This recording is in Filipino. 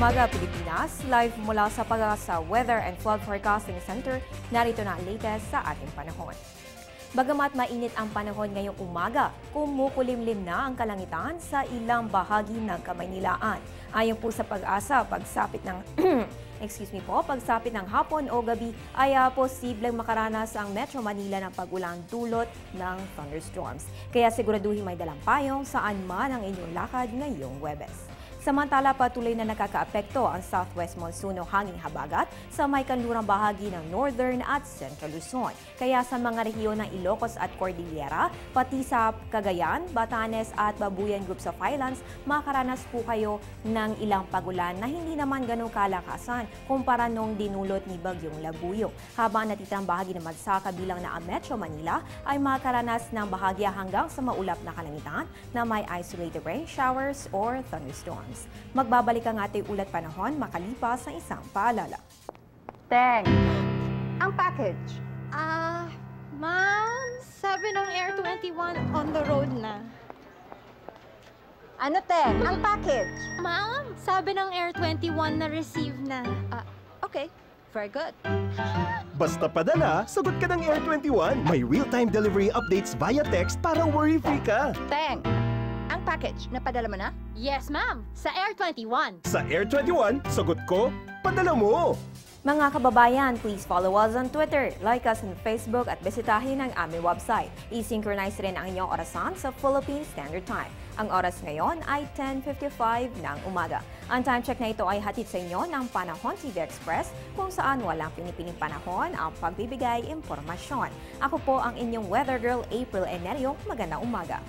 umaga, Pilipinas. Live mula sa Pag-asa Weather and Flood Forecasting Center, narito na ang latest sa ating panahon. Bagamat mainit ang panahon ngayong umaga, kumukulimlim na ang kalangitan sa ilang bahagi ng Kamaynilaan. Ayon po sa Pag-asa, pagsapit ng pagsapit ng hapon o gabi ay posibleng makaranas ang Metro Manila ng pag-ulang dulot ng thunderstorms. Kaya siguraduhin may dalang payong saan man ang inyong lakad ngayong Huwebes. Samantala, patuloy na nakakaapekto ang southwest monsoon o hanging habagat sa may kanlurang bahagi ng Northern at Central Luzon. Kaya sa mga rehiyon ng Ilocos at Cordillera, pati sa Cagayan, Batanes at Babuyan Groups of Highlands, makaranas po kayo ng ilang pagulan na hindi naman ganong kalakasan kumpara nung dinulot ni Bagyong Labuyo. Habang natitirang bahagi naman sa kabilang na ang Metro Manila ay makaranas ng bahagya hanggang sa maulap na kalangitan na may isolated rain showers or thunderstorms. Magbabalik ang ating ulat panahon makalipas ng isang paalala. Teng, ang package. Ma'am, sabi ng Air 21 on the road na. Ano, Teng? Ang package. Ma'am, sabi ng Air 21 na receive na. Okay, very good. Basta padala, sagot ka ng Air 21. May real-time delivery updates via text para worry-free ka. Teng, ang package, napadala mo na? Yes, ma'am, sa Air 21. Sa Air 21, sagot ko, padala mo! Mga kababayan, please follow us on Twitter, like us on Facebook at bisitahin ang aming website. I-synchronize rin ang inyong orasan sa Philippine Standard Time. Ang oras ngayon ay 10:55 ng umaga. Ang time check na ito ay hatid sa inyo ng Panahon TV Express kung saan walang pinipiling panahon ang pagbibigay impormasyon. Ako po ang inyong weather girl April Enerio. Magandang umaga.